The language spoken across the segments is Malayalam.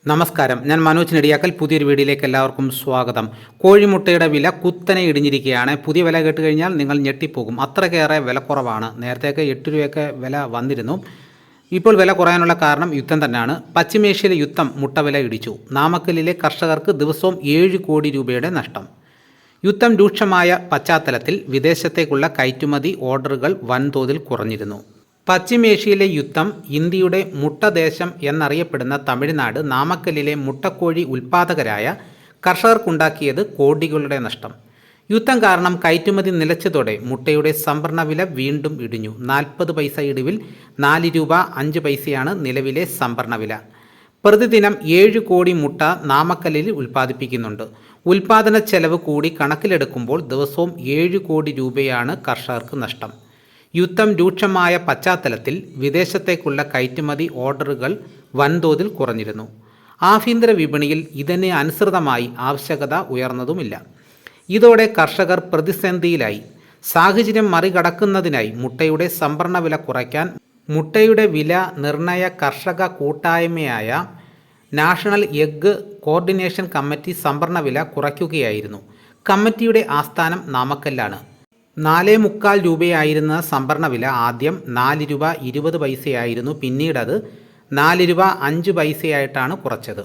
നമസ്കാരം, ഞാൻ മനോജ് നെടിയാക്കൽ. പുതിയൊരു വീഡിയോയിലേക്ക് എല്ലാവർക്കും സ്വാഗതം. കോഴിമുട്ടയുടെ വില കുത്തനെ ഇടിഞ്ഞിരിക്കുകയാണ്. പുതിയ വില കേട്ട് കഴിഞ്ഞാൽ നിങ്ങൾ ഞെട്ടിപ്പോകും. അത്രയ്ക്കേറെ വിലക്കുറവാണ്. നേരത്തെയൊക്കെ 8 രൂപയൊക്കെ വില വന്നിരുന്നു. ഇപ്പോൾ വില കുറയാനുള്ള കാരണം യുദ്ധം തന്നെയാണ്. പശ്ചിമേഷ്യയിലെ യുദ്ധം മുട്ടവില ഇടിച്ചു. നാമക്കലിലെ കർഷകർക്ക് ദിവസവും 7 കോടി രൂപയുടെ നഷ്ടം. യുദ്ധം രൂക്ഷമായ പശ്ചാത്തലത്തിൽ വിദേശത്തേക്കുള്ള കയറ്റുമതി ഓർഡറുകൾ വൻതോതിൽ കുറഞ്ഞിരുന്നു. പശ്ചിമേഷ്യയിലെ യുദ്ധം ഇന്ത്യയുടെ മുട്ടദേശം എന്നറിയപ്പെടുന്ന തമിഴ്നാട് നാമക്കലിലെ മുട്ടക്കോഴി ഉൽപ്പാദകരായ കർഷകർക്കുണ്ടാക്കിയത് കോടികളുടെ നഷ്ടം. യുദ്ധം കാരണം കയറ്റുമതി നിലച്ചതോടെ മുട്ടയുടെ സംഭരണ വില വീണ്ടും ഇടിഞ്ഞു. 40 പൈസ ഇടിവിൽ 4 രൂപ 5 പൈസയാണ് നിലവിലെ സംഭരണ വില. പ്രതിദിനം 7 കോടി മുട്ട നാമക്കല്ലിൽ ഉൽപ്പാദിപ്പിക്കുന്നുണ്ട്. ഉൽപ്പാദന ചെലവ് കൂടി കണക്കിലെടുക്കുമ്പോൾ ദിവസവും 7 കോടി രൂപയാണ് കർഷകർക്ക് നഷ്ടം. യുദ്ധം രൂക്ഷമായ പശ്ചാത്തലത്തിൽ വിദേശത്തേക്കുള്ള കയറ്റുമതി ഓർഡറുകൾ വൻതോതിൽ കുറഞ്ഞിരുന്നു. ആഭ്യന്തര വിപണിയിൽ ഇതിന് അനുസൃതമായി ആവശ്യകത ഉയർന്നതുമില്ല. ഇതോടെ കർഷകർ പ്രതിസന്ധിയിലായി. സാഹചര്യം മറികടക്കുന്നതിനായി മുട്ടയുടെ സംഭരണ വില കുറയ്ക്കാൻ മുട്ടയുടെ വില നിർണയ കർഷക കൂട്ടായ്മയായ നാഷണൽ എഗ് കോർഡിനേഷൻ കമ്മിറ്റി സംഭരണ വില കുറയ്ക്കുകയായിരുന്നു. കമ്മിറ്റിയുടെ ആസ്ഥാനം നാമക്കല്ലാണ്. 4.25 രൂപയായിരുന്ന സംഭരണ വില ആദ്യം 4 രൂപ 20 പൈസയായിരുന്നു. പിന്നീടത് 4 രൂപ 5 പൈസയായിട്ടാണ് കുറച്ചത്.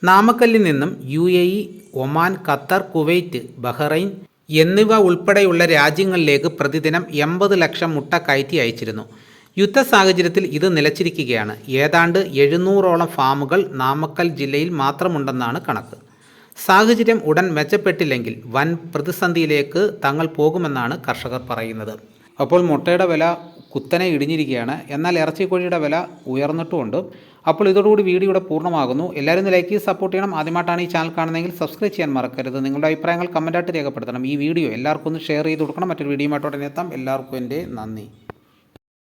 നാമക്കല്ലിൽ നിന്നും UAE, Oman, Qatar, Kuwait, Bahrain എന്നിവ ഉൾപ്പെടെയുള്ള രാജ്യങ്ങളിലേക്ക് പ്രതിദിനം 80 ലക്ഷം മുട്ട കയറ്റി അയച്ചിരുന്നു. യുദ്ധ സാഹചര്യത്തിൽ ഇത് നിലച്ചിരിക്കുകയാണ്. ഏതാണ്ട് 700ഓളം ഫാമുകൾ നാമക്കൽ ജില്ലയിൽ മാത്രമുണ്ടെന്നാണ് കണക്ക്. സാഹചര്യം ഉടൻ മെച്ചപ്പെട്ടില്ലെങ്കിൽ വൻ പ്രതിസന്ധിയിലേക്ക് തങ്ങൾ പോകുമെന്നാണ് കർഷകർ പറയുന്നത്. അപ്പോൾ മുട്ടയുടെ വില കുത്തനെ ഇടിഞ്ഞിരിക്കുകയാണ്. എന്നാൽ ഇറച്ചിക്കോഴിയുടെ വില ഉയർന്നിട്ടുമുണ്ട്. അപ്പോൾ ഇതോടുകൂടി വീഡിയോ ഇവിടെ പൂർണ്ണമാകുന്നു. എല്ലാവരും ലൈക്ക് ചെയ്ത് സപ്പോർട്ട് ചെയ്യണം. ആദ്യമായിട്ടാണ് ഈ ചാനൽ കാണുന്നതെങ്കിൽ സബ്സ്ക്രൈബ് ചെയ്യാൻ മറക്കരുത്. നിങ്ങളുടെ അഭിപ്രായങ്ങൾ കമൻറ്റായിട്ട് രേഖപ്പെടുത്തണം. ഈ വീഡിയോ എല്ലാവർക്കും ഒന്ന് ഷെയർ ചെയ്ത് കൊടുക്കണം. മറ്റൊരു വീഡിയോയുമായിട്ട് ഉടനെ എത്താം. എല്ലാവർക്കും എൻ്റെ നന്ദി.